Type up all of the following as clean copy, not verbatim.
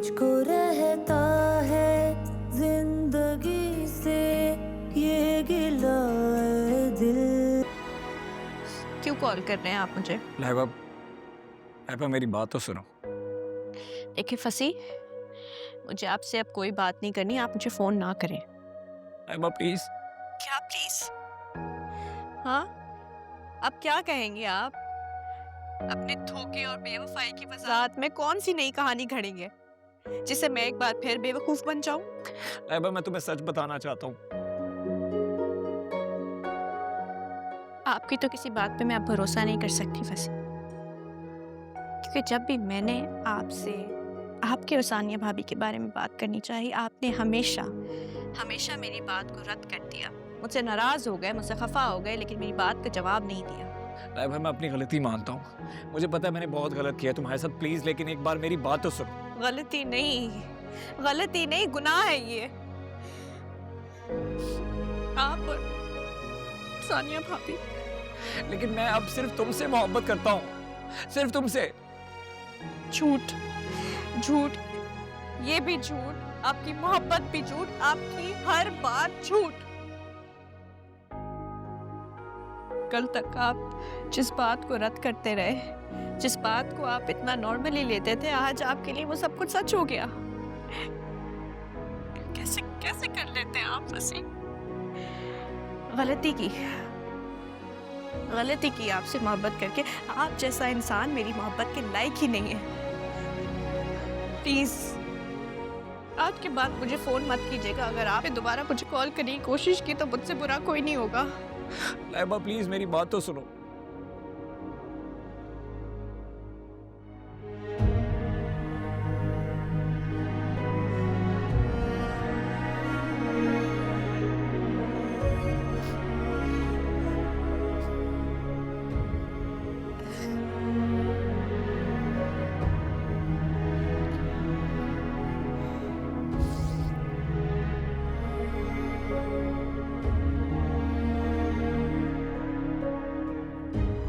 मुझको रहता है जिंदगी से ये गिला है दिल। क्यों कॉल कर रहे हैं आप मुझे? लहबा, लहबा मेरी बात तो सुनो। देखिए फसी, मुझे आपसे अब कोई बात नहीं करनी, आप मुझे फोन ना करें। लहबा प्लीज। क्या प्लीज? हाँ, अब क्या कहेंगे आप? अपने धोखे और बेवफाई की वजाहत में कौन सी नई कहानी घड़ेंगे जिससे मैं एक बार फिर बेवकूफ बन जाऊं? लहबा मैं तुम्हें सच बताना चाहता हूँ। आपकी तो किसी बात पे मैं अब भरोसा नहीं कर सकती फसी, क्योंकि जब भी मैंने आपसे आपके और सानिया भाभी के बारे में बात करनी चाहिए, आपने हमेशा हमेशा मेरी बात को रद्द कर दिया। मुझसे नाराज हो गए, मुझसे खफा हो गए, लेकिन मेरी बात का जवाब नहीं दिया। लहबा मैं अपनी गलती मानता हूँ, मुझे पता है मैंने बहुत गलत किया तुम्हारे साथ, प्लीज लेकिन एक बार मेरी बात तो सुनो। गलती नहीं, गुनाह है ये। आप और सानिया भाभी। लेकिन मैं अब सिर्फ तुमसे मोहब्बत करता हूँ, सिर्फ तुमसे। झूठ झूठ, ये भी झूठ, आपकी मोहब्बत भी झूठ, आपकी हर बात झूठ। कल तक आप जिस बात को रद्द करते रहे, जिस बात को आप इतना नॉर्मली लेते थे, आज आपके लिए वो सब कुछ सच हो गया। कैसे कैसे कर लेते हैं आप फसी? गलती की आपसे मोहब्बत करके। आप जैसा इंसान मेरी मोहब्बत के लायक ही नहीं है। प्लीज आज के बाद मुझे फोन मत कीजिएगा। अगर आपने दोबारा मुझे कॉल करने की कोशिश की तो मुझसे बुरा कोई नहीं होगा। लहबा प्लीज मेरी बात तो सुनो।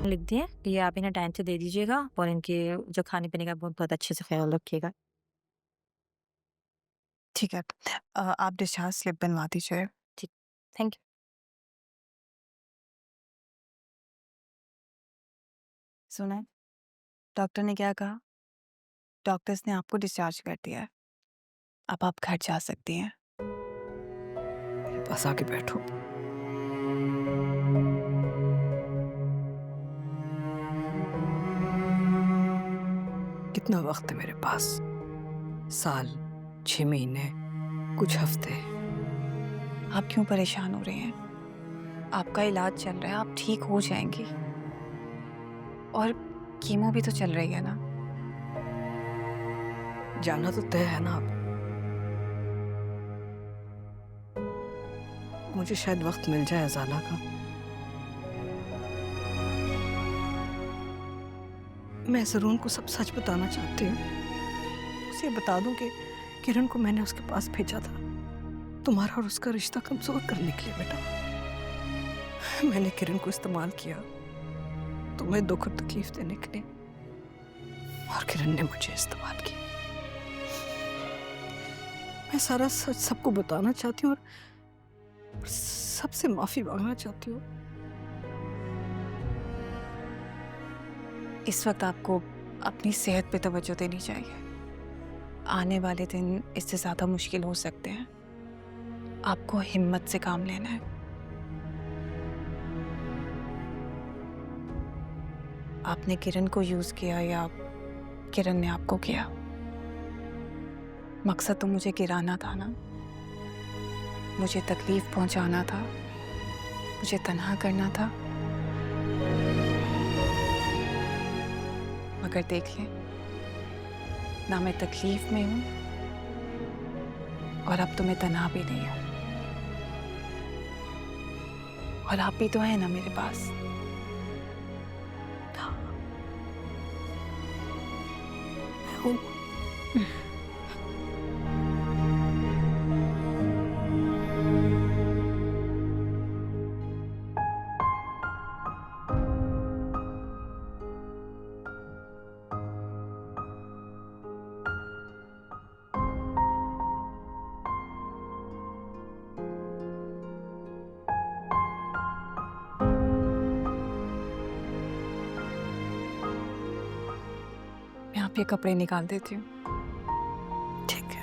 लिख दिए, ये आप इन्हें टाइम से दे दीजिएगा और इनके जो खाने पीने का बहुत अच्छे से ख्याल रखिएगा। ठीक है। आप डिस्चार्ज स्लिप बनवा दीजिए। ठीक, थैंक यू। सुना है? डॉक्टर ने क्या कहा? डॉक्टर्स ने आपको डिस्चार्ज कर दिया है। अब आप घर जा सकती हैं। मेरे पास आके बैठो। कितना वक्त है मेरे पास? साल, 6 महीने, कुछ हफ्ते? आप क्यों परेशान हो रहे हैं? आपका इलाज चल रहा है, आप ठीक हो जाएंगी। और कीमो भी तो चल रही है ना। जाना तो तय है ना अब। मुझे शायद वक्त मिल जाए अजाला का। मैं जरूर को सब सच बताना चाहती हूँ। उसे बता दूं कि किरण को मैंने उसके पास भेजा था तुम्हारा और उसका रिश्ता कमजोर करने के लिए। बेटा, मैंने किरण को इस्तेमाल किया तुम्हें दुख और तकलीफ देने के लिए, और किरण ने मुझे इस्तेमाल किया। मैं सारा सच सबको बताना चाहती हूँ और सबसे माफी मांगना चाहती हूँ। इस वक्त आपको अपनी सेहत पे तवज्जो देनी चाहिए। आने वाले दिन इससे ज़्यादा मुश्किल हो सकते हैं। आपको हिम्मत से काम लेना है। आपने किरण को यूज़ किया या किरण ने आपको किया, मकसद तो मुझे गिराना था ना, मुझे तकलीफ पहुंचाना था, मुझे तन्हा करना था। मगर देख लें, ना मैं तकलीफ में हूं और अब तो मैं तन्हा भी नहीं हूं। और आप भी तो हैं ना मेरे पास। हूँ। आप ये कपड़े निकाल देती हूँ। ठीक है।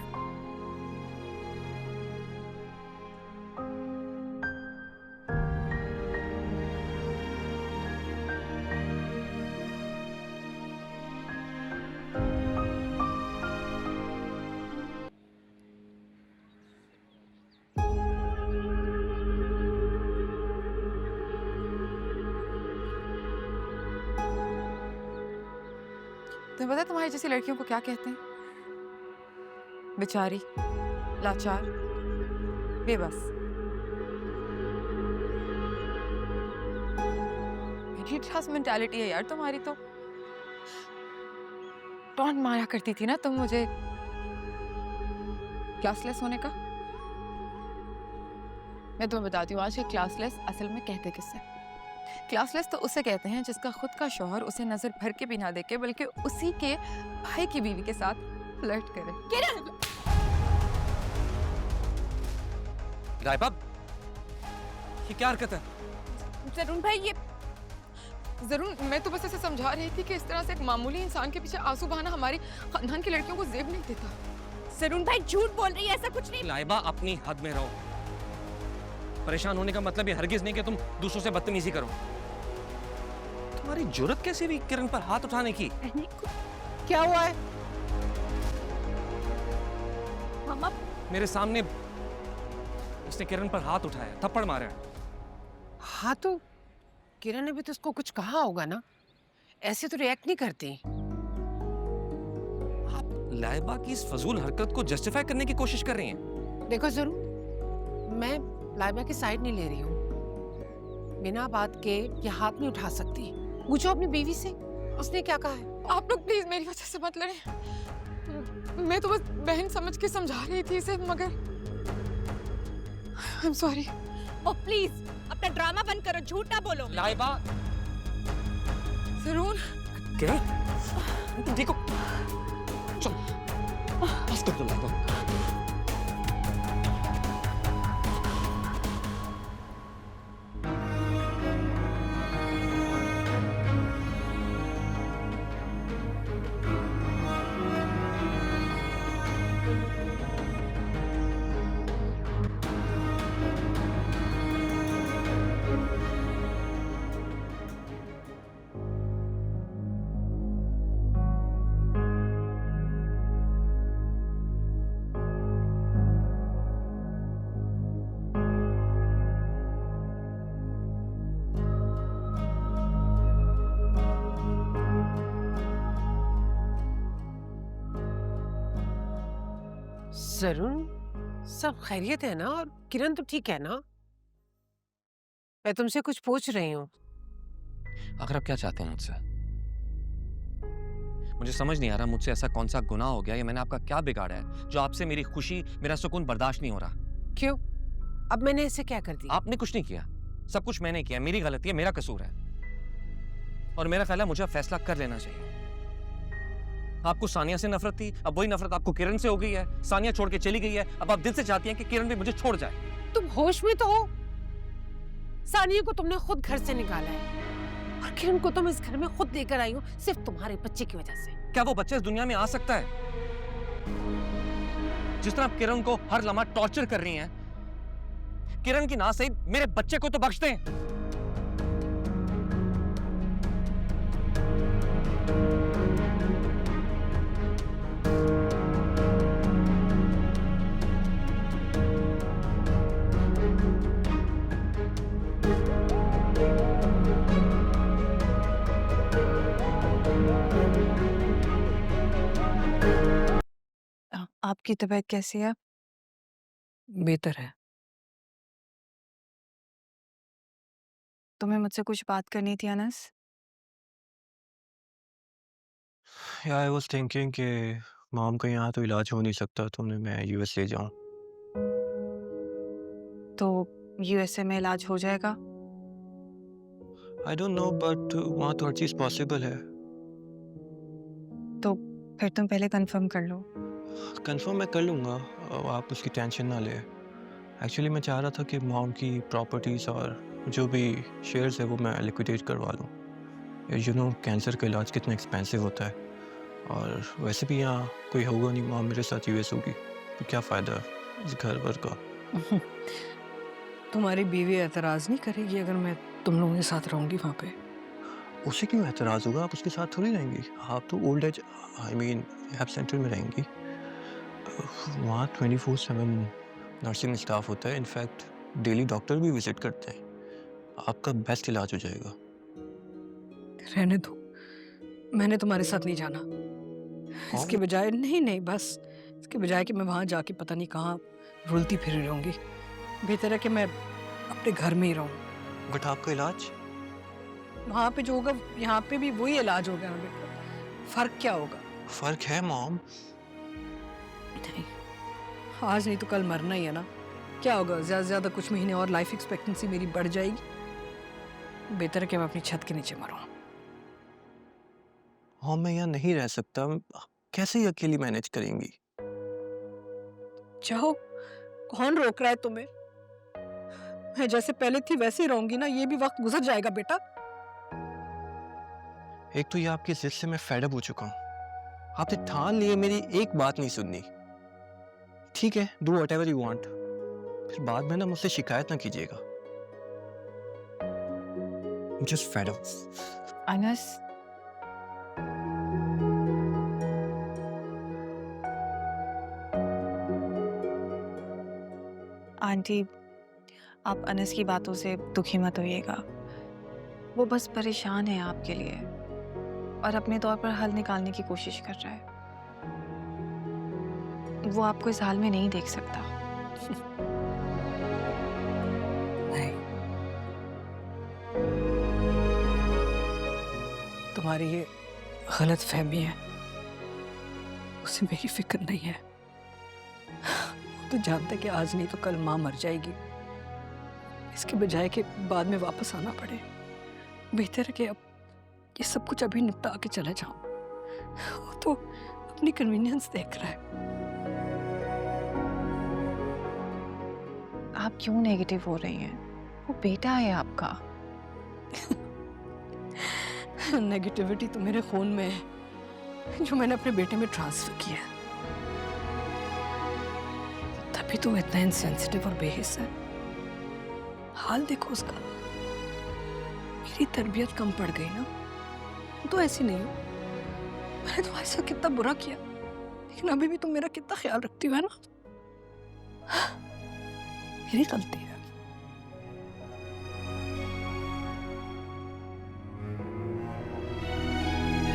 तुम्हें पता है तुम्हारी जैसी लड़कियों को क्या कहते हैं? बेचारी, लाचार, बेबस। मिडिल क्लास मेंटालिटी है यार तुम्हारी तो। टॉन्ट मारा करती थी ना तुम मुझे क्लासलेस होने का। मैं तुम्हें बताती हूँ आज के क्लासलेस असल में कहते किससे? क्लासलेस तो उसे कहते हैं जिसका खुद का शौहर उसे नजर भर के भी ना देखे बल्कि उसी के भाई की बीवी के साथ फ्लर्ट करे। लाइबा, ये क्या हरकत है? जरून भाई ये जरूर, मैं तो बस ऐसे समझा रही थी कि इस तरह से एक मामूली इंसान के पीछे आंसू बहाना हमारी खानदान की लड़कियों को जेब नहीं देता। सरून भाई झूठ बोल रही है, ऐसा कुछ नहीं। लाइबा, अपनी हद में रहो। परेशान होने का मतलब ये हरगिज नहीं कि तुम दूसरों से बदतमीजी करो। तुम्हारी जुर्रत कैसे हुई किरण पर हाथ उठाने की? क्या हुआ है? मामा, मेरे सामने उसने किरण पर हाथ उठाया, थप्पड़ मारा। हाँ तो किरण ने भी तो उसको कुछ कहा होगा ना, ऐसे तो रिएक्ट नहीं करती। आप लाइबा की इस फजूल हरकत को जस्टिफाई करने की कोशिश कर रही हैं। देखो जरूर, मैं लाइबा की साइड नहीं ले रही हूँ। बिना बात के ये हाथ नहीं उठा सकती। पूछो अपनी बीवी से, उसने क्या कहा है। आप लोग प्लीज मेरी वजह से मत लड़ें। मैं तो बस बहन समझ के समझा रही थी इसे, मगर I am sorry. Oh please अपना ड्रामा बंद करो, झूठ ना बोलो। लाइबा, जरूर किरण, तुम ठीक हो? चलो, बस कर दो लाइबा। जरूर सब खैरियत है ना, और किरण तो ठीक है ना? मैं तुमसे कुछ पूछ रही हूँ। आखिर आप क्या चाहते हैं मुझसे? मुझे समझ नहीं आ रहा मुझसे ऐसा कौन सा गुनाह हो गया या मैंने आपका क्या बिगाड़ा है जो आपसे मेरी खुशी, मेरा सुकून बर्दाश्त नहीं हो रहा। क्यों? अब मैंने ऐसे क्या कर दिया? आपने कुछ नहीं किया, सब कुछ मैंने किया। मेरी गलती है, मेरा कसूर है, और मेरा ख्याल है मुझे अब फैसला कर लेना चाहिए। आपको सानिया से नफरत थी, अब वही नफरत आपको किरण से हो गई है। सानिया छोड़ के चली गई है, अब आप दिल से चाहती हैं कि किरण भी मुझे छोड़ जाए। तुम होश में तो हो? सानिया को तुमने खुद घर से निकाला है, और किरण को तुम इस घर में खुद लेकर आई हो सिर्फ तुम्हारे बच्चे की वजह से। क्या वो बच्चा इस दुनिया में आ सकता है? जिस तरह आप किरण को हर लम्हा टॉर्चर कर रही हैं, किरण की ना सही मेरे बच्चे को तो बख्श दें। आपकी तबीयत कैसी है? बेहतर है। तुम्हें मुझसे कुछ बात करनी थी अनस। या आई वाज थिंकिंग कि मॉम का यहाँ तो इलाज हो नहीं सकता, तो मैं यूएस ले जाऊँ। तो यूएसए में इलाज हो जाएगा? आई डोंट नो, बट वहाँ तो हर चीज़ पॉसिबल है। तो फिर तुम पहले कंफर्म कर लो। कंफर्म मैं कर लूँगा, आप उसकी टेंशन ना ले। एक्चुअली मैं चाह रहा था कि मॉम की प्रॉपर्टीज़ और जो भी शेयर्स है वो मैं लिक्विडेट करवा लूँ। यू नो कैंसर का इलाज कितना एक्सपेंसिव होता है, और वैसे भी यहाँ कोई होगा नहीं, माँ मेरे साथ यूएस होगी, तो क्या फ़ायदा इस घर भर का। तुम्हारी बीवी एतराज़ नहीं करेगी अगर मैं तुम लोगों के साथ रहूंगी वहाँ पे? उसे क्यों एतराज़ होगा, आप उसके साथ थोड़ी रहेंगी। आप तो old age I mean rehab centre में रहेंगी। वहाँ 24/7 नर्सिंग स्टाफ होता है, इनफैक्ट डेली डॉक्टर भी विजिट करते हैं। आपका बेस्ट इलाज हो जाएगा। रहने दो, मैंने तुम्हारे साथ नहीं जाना। इसके बजाय नहीं बस इसके बजाय कि मैं वहाँ जाके पता नहीं कहाँ रुलती फिर रहूँगी, बेहतर है कि मैं अपने घर में ही रहूँ। बट आपका इलाज? वहाँ पे जो होगा यहाँ पे भी वही इलाज होगा ना बेटा। फर्क क्या होगा? फ़र्क है मॉम। नहीं, आज नहीं तो कल मरना ही है ना। क्या होगा, ज़्यादा से ज़्यादा कुछ महीने और लाइफ एक्सपेक्टेंसी मेरी बढ़ जाएगी। बेहतर है कि मैं अपनी छत के नीचे मरूँ। हाँ, मैं यहाँ नहीं रह सकता। कैसे ही अकेली मैनेज करेंगी? चाहो, कौन रोक रहा है तुम्हें? मैं जैसे पहले थी वैसे ही रहूंगी ना, ये भी वक्त गुजर जाएगा बेटा। एक तो ये आपकी जिद से मैं फेड अप हो चुका हूँ। आपने ठान लिए मेरी एक बात नहीं सुननी। ठीक है, डू व्हाटएवर यू वांट, फिर बाद में ना मुझसे शिकायत ना कीजिएगा। Just fed up. Anas, aunty, आप अनस की बातों से दुखी मत होइएगा। वो बस परेशान है आपके लिए और अपने तौर पर हल निकालने की कोशिश कर रहा है। वो आपको इस हाल में नहीं देख सकता। नहीं, तुम्हारी ये गलत फहमी है, उसे मेरी फिक्र नहीं है। वो तो जानते कि आज नहीं तो कल माँ मर जाएगी, इसके बजाय कि बाद में वापस आना पड़े। बेहतर है कि अब ये सब कुछ अभी निपटा के चले जाऊं। वो तो अपनी कन्वीनियंस देख रहा है। आप क्यों नेगेटिव हो रही हैं? वो बेटा है आपका। नेगेटिविटी तो मेरे खून में है, जो मैंने अपने बेटे में ट्रांसफर किया है। तभी तो वो इतना इनसेंसिटिव और बेहिस है। हाल देखो उसका। मेरी तरबियत कम पड़ गई ना, तो ऐसी नहीं हो। मैंने तुम्हारे साथ कितना बुरा किया, लेकिन अभी भी तुम मेरा कितना ख्याल रखती हो, है ना? मेरी गलती है।